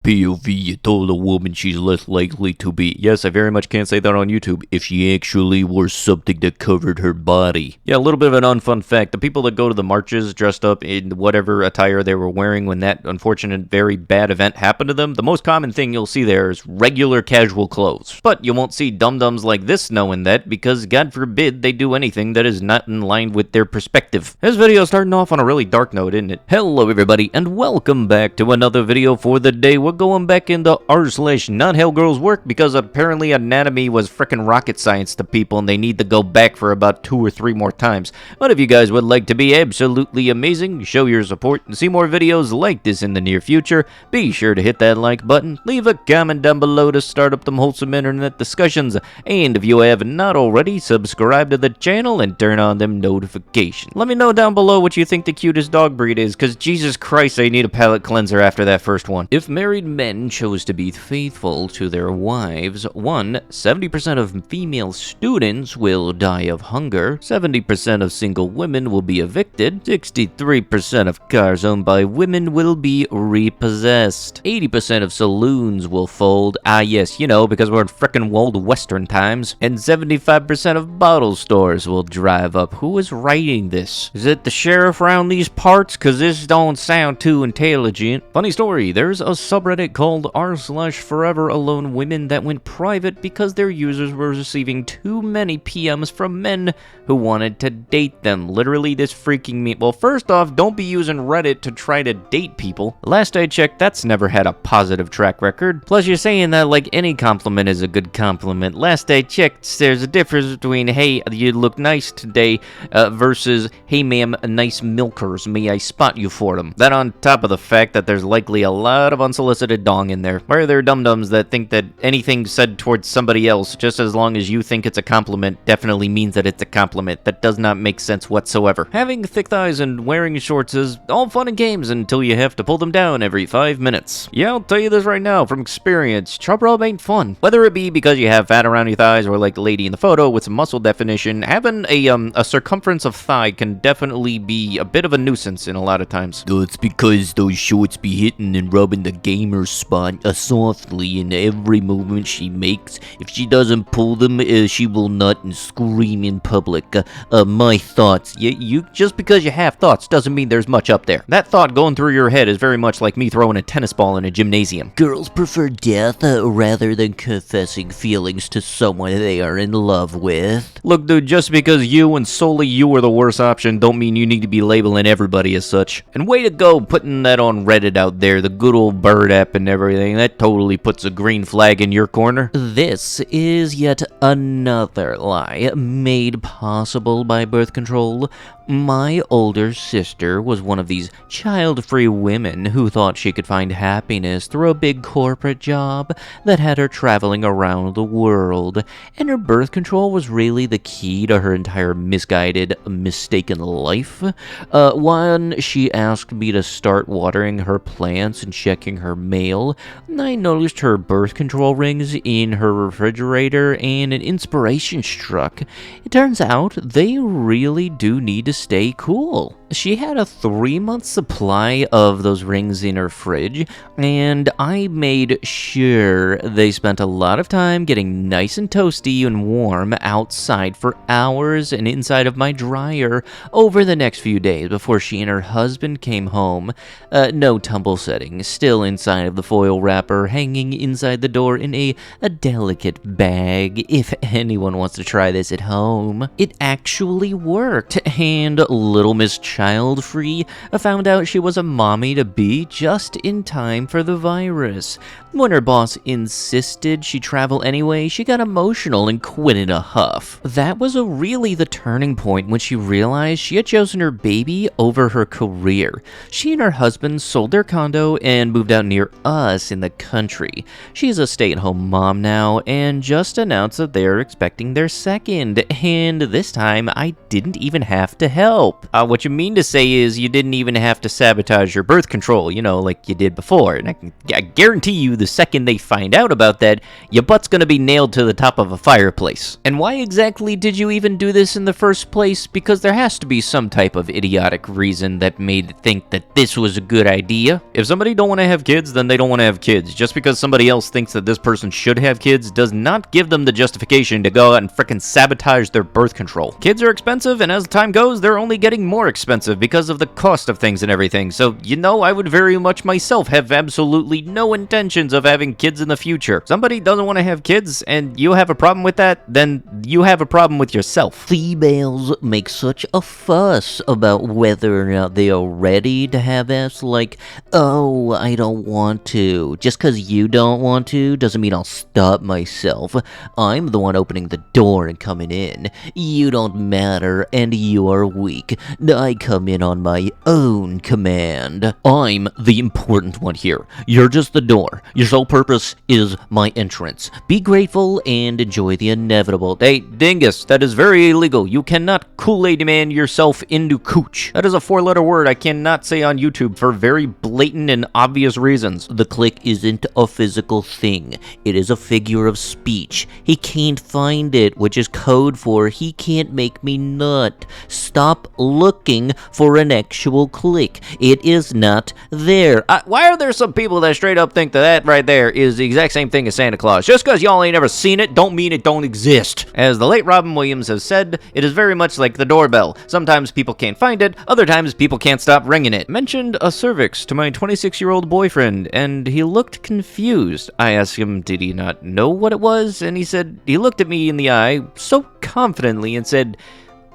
POV, you told a woman she's less likely to be. Yes, I very much can't say that on YouTube. If she actually wore something that covered her body. Yeah, a little bit of an unfun fact. The people that go to the marches dressed up in whatever attire they were wearing when that unfortunate, very bad event happened to them, the most common thing you'll see there is regular casual clothes. But you won't see dum-dums like this knowing that, because God forbid they do anything that is not in line with their perspective. This video is starting off on a really dark note, isn't it? Hello everybody, and welcome back to another video for the day. We're going back into r/NotHowGirlsWork because apparently anatomy was frickin' rocket science to people and they need to go back for about 2 or 3 more times. But if you guys would like to be absolutely amazing, show your support, and see more videos like this in the near future, be sure to hit that like button, leave a comment down below to start up them wholesome internet discussions, and if you have not already, subscribe to the channel and turn on them notifications. Let me know down below what you think the cutest dog breed is, because Jesus Christ, I need a palate cleanser after that first one. If married men chose to be faithful to their wives, 70% of female students will die of hunger, 70% of single women will be evicted, 63% of cars owned by women will be repossessed, 80% of saloons will fold, yes, you know, because we're in frickin' old western times, and 75% of bottle stores will drive up. Who is writing this? Is it the sheriff around these parts? Cause this don't sound too intelligent. Funny story, there's a subreddit called r/foreveralone women that went private because their users were receiving too many PMs from men who wanted to date them. Literally, this freaking me. Well, first off, don't be using Reddit to try to date people. Last I checked, that's never had a positive track record. Plus, you're saying that like any compliment is a good compliment. Last I checked, there's a difference between, hey, you look nice today, versus, hey ma'am, nice milkers, may I spot you for them? That on top of the fact that there's likely a lot of unsolicited dong in there. Why are there dum-dums that think that anything said towards somebody else, just as long as you think it's a compliment, definitely means that it's a compliment? That does not make sense whatsoever. Having thick thighs and wearing shorts is all fun and games until you have to pull them down every 5 minutes. Yeah, I'll tell you this right now from experience, chub rub ain't fun. Whether it be because you have fat around your thighs or like the lady in the photo with some muscle definition, having a circumference of thigh can definitely be a bit of a nuisance in a lot of times. It's because those shorts be hitting and rubbing the gamer spot softly in every movement she makes. If she doesn't pull them, she will nut and scream in public. My thoughts. You just because you have thoughts doesn't mean there's much up there. That thought going through your head is very much like me throwing a tennis ball in a gymnasium. Girls prefer death rather than confessing feelings to someone they are in love with. Look, dude, just because you and solely you are the worst option don't mean you need to be labeling everybody as such. And way to go putting that on Reddit out there, the good old bird app and everything. That totally puts a green flag in your corner. This is yet another lie made possible by birth control. My older sister was one of these child-free women who thought she could find happiness through a big corporate job that had her traveling around the world, and her birth control was really the key to her entire misguided, mistaken life. When she asked me to start watering her plants and checking her mail, I noticed her birth control rings in her refrigerator, and an inspiration struck. It turns out they really do need to stay cool. She had a 3-month supply of those rings in her fridge, and I made sure they spent a lot of time getting nice and toasty and warm outside for hours and inside of my dryer over the next few days before she and her husband came home. No tumble setting, still inside of the foil wrapper, hanging inside the door in a delicate bag, if anyone wants to try this at home. It actually worked, and little Miss Child-Free found out she was a mommy-to-be just in time for the virus. When her boss insisted she travel anyway, she got emotional and quit in a huff. That was really the turning point when she realized she had chosen her baby over her career. She and her husband sold their condo and moved out near us in the country. She's a stay-at-home mom now and just announced that they're expecting their second, and this time I didn't even have to help. What you mean mean to say is you didn't even have to sabotage your birth control, like you did before. And I guarantee you the second they find out about that, your butt's gonna be nailed to the top of a fireplace. And why exactly did you even do this in the first place? Because there has to be some type of idiotic reason that made it think that this was a good idea. If somebody don't want to have kids, then they don't want to have kids. Just because somebody else thinks that this person should have kids does not give them the justification to go out and frickin' sabotage their birth control. Kids are expensive, and as time goes, they're only getting more expensive because of the cost of things and everything. So, I would very much myself have absolutely no intentions of having kids in the future. Somebody doesn't want to have kids, and you have a problem with that, then you have a problem with yourself. Females make such a fuss about whether or not they are ready to have us, like, oh, I don't want to. Just because you don't want to doesn't mean I'll stop myself. I'm the one opening the door and coming in. You don't matter, and you are weak. I come in on my own command. I'm the important one here. You're just the door. Your sole purpose is my entrance. Be grateful and enjoy the inevitable. Hey, dingus, that is very illegal. You cannot Kool-Aid man yourself into cooch. That is a 4-letter word I cannot say on YouTube for very blatant and obvious reasons. The click isn't a physical thing. It is a figure of speech. He can't find it, which is code for he can't make me nut. Stop looking for an actual click. It is not there. Why are there some people that straight up think that right there is the exact same thing as Santa Claus? Just because y'all ain't ever seen it, don't mean it don't exist. As the late Robin Williams has said, it is very much like the doorbell. Sometimes people can't find it, other times people can't stop ringing it. Mentioned a cervix to my 26-year-old boyfriend, and he looked confused. I asked him, did he not know what it was? And he said, he looked at me in the eye so confidently and said,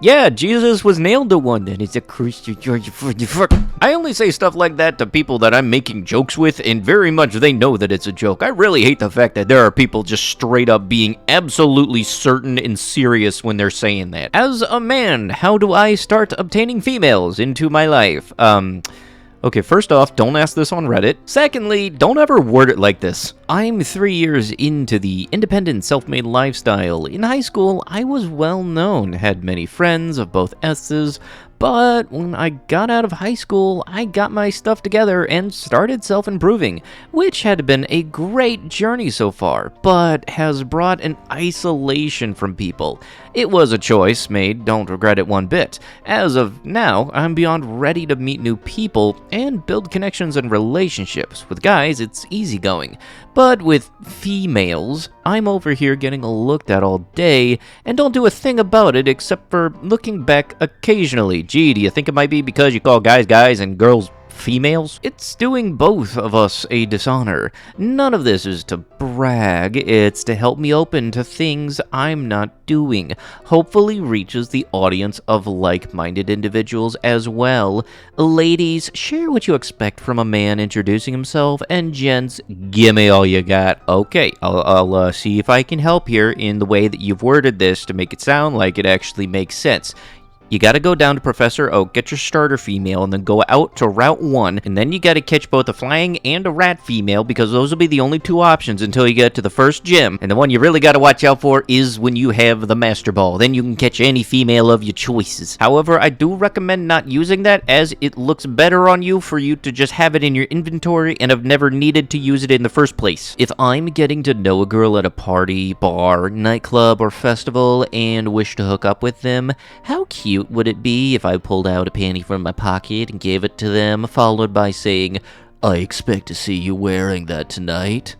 yeah, Jesus was nailed to one, and he's a Christian. I only say stuff like that to people that I'm making jokes with, and very much they know that it's a joke. I really hate the fact that there are people just straight up being absolutely certain and serious when they're saying that. As a man, how do I start obtaining females into my life? Okay, first off, don't ask this on Reddit. Secondly, don't ever word it like this. I'm 3 years into the independent self-made lifestyle. In high school, I was well known, had many friends of both S's, but when I got out of high school, I got my stuff together and started self-improving, which had been a great journey so far, but has brought an isolation from people. It was a choice made, don't regret it one bit. As of now, I'm beyond ready to meet new people and build connections and relationships. With guys, it's easygoing. But with females, I'm over here getting looked at all day and don't do a thing about it except for looking back occasionally. Gee, do you think it might be because you call guys guys and girls females? It's doing both of us a dishonor. None of this is to brag, it's to help me open to things I'm not doing. Hopefully reaches the audience of like-minded individuals as well. Ladies, share what you expect from a man introducing himself, and gents, give me all you got. Okay, I'll see if I can help here in the way that you've worded this to make it sound like it actually makes sense. You gotta go down to Professor Oak, get your starter female, and then go out to Route 1, and then you gotta catch both a flying and a rat female, because those will be the only two options until you get to the first gym. And the one you really gotta watch out for is when you have the Master Ball. Then you can catch any female of your choices. However, I do recommend not using that, as it looks better on you for you to just have it in your inventory and have never needed to use it in the first place. If I'm getting to know a girl at a party, bar, nightclub, or festival, and wish to hook up with them, how cute would it be if I pulled out a panty from my pocket and gave it to them, followed by saying, I expect to see you wearing that tonight?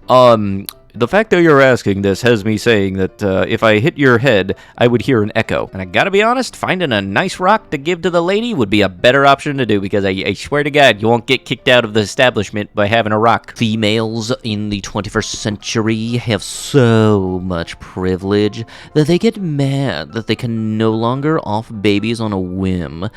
The fact that you're asking this has me saying that if I hit your head, I would hear an echo. And I gotta be honest, finding a nice rock to give to the lady would be a better option to do, because I swear to God, you won't get kicked out of the establishment by having a rock. Females in the 21st century have so much privilege that they get mad that they can no longer off babies on a whim.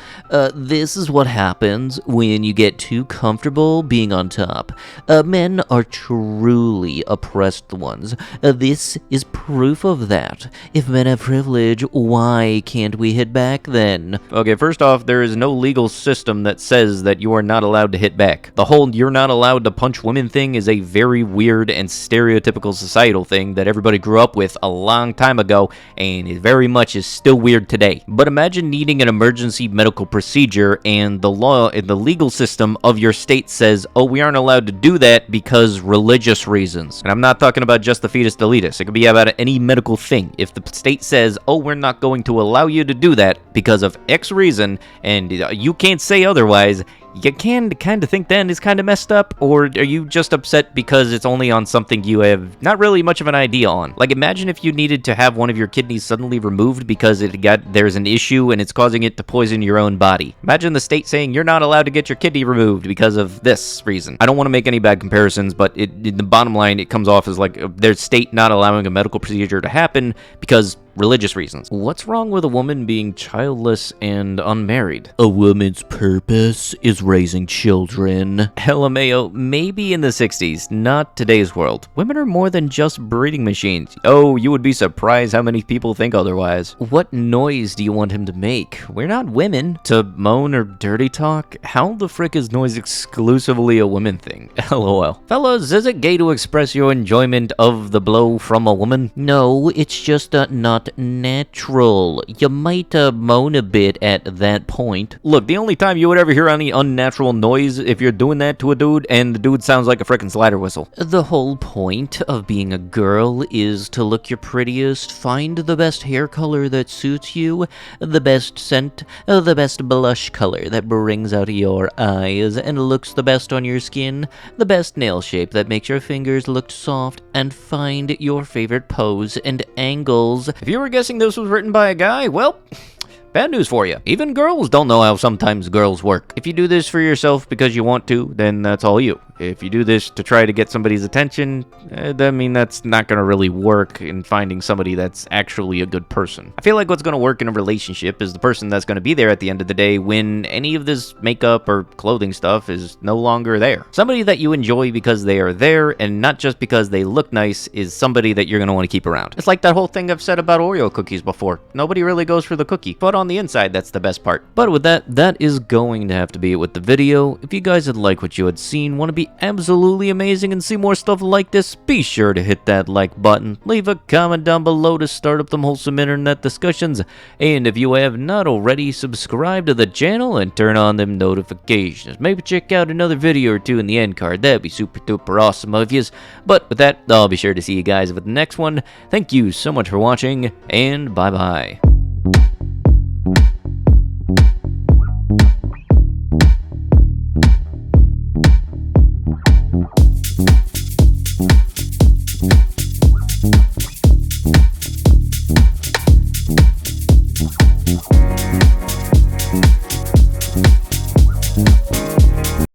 This is what happens when you get too comfortable being on top. Men are truly oppressed first ones. This is proof of that. If men have privilege, why can't we hit back then? Okay, first off, there is no legal system that says that you are not allowed to hit back. The whole "you're not allowed to punch women" thing is a very weird and stereotypical societal thing that everybody grew up with a long time ago, and it very much is still weird today. But imagine needing an emergency medical procedure, and the law and the legal system of your state says, oh, we aren't allowed to do that because religious reasons. And I'm not talking about just the fetus deletus. It could be about any medical thing. If the state says, oh, we're not going to allow you to do that because of X reason, and you can't say otherwise, you can kind of think then is kind of messed up, or are you just upset because it's only on something you have not really much of an idea on? Like, imagine if you needed to have one of your kidneys suddenly removed because there's an issue and it's causing it to poison your own body. Imagine the state saying you're not allowed to get your kidney removed because of this reason. I don't want to make any bad comparisons, but in the bottom line, it comes off as like there's state not allowing a medical procedure to happen because religious reasons. What's wrong with a woman being childless and unmarried? A woman's purpose is raising children. LMAO, maybe in the 60s, not today's world. Women are more than just breeding machines. Oh, you would be surprised how many people think otherwise. What noise do you want him to make? We're not women. To moan or dirty talk? How the frick is noise exclusively a women thing? LOL. Fellas, is it gay to express your enjoyment of the blow from a woman? No, it's just not natural. You might moan a bit at that point. Look, the only time you would ever hear any unnatural noise if you're doing that to a dude and the dude sounds like a frickin' slider whistle. The whole point of being a girl is to look your prettiest, find the best hair color that suits you, the best scent, the best blush color that brings out your eyes and looks the best on your skin, the best nail shape that makes your fingers look soft, and find your favorite pose and angles. If you were guessing this was written by a guy, well, bad news for you. Even girls don't know how sometimes girls work. If you do this for yourself because you want to, then that's all you. If you do this to try to get somebody's attention, that's not going to really work in finding somebody that's actually a good person. I feel like what's going to work in a relationship is the person that's going to be there at the end of the day when any of this makeup or clothing stuff is no longer there. Somebody that you enjoy because they are there and not just because they look nice is somebody that you're going to want to keep around. It's like that whole thing I've said about Oreo cookies before. Nobody really goes for the cookie, but on the inside, that's the best part. But with that is going to have to be it with the video. If you guys had liked what you had seen, want to be absolutely amazing and see more stuff like this, be sure to hit that like button, leave a comment down below to start up them wholesome internet discussions, and if you have not already, subscribe to the channel and turn on them notifications. Maybe check out another video or two in the end card. That'd be super duper awesome of yous. But with that, I'll be sure to see you guys with the next one. Thank you so much for watching, and bye bye.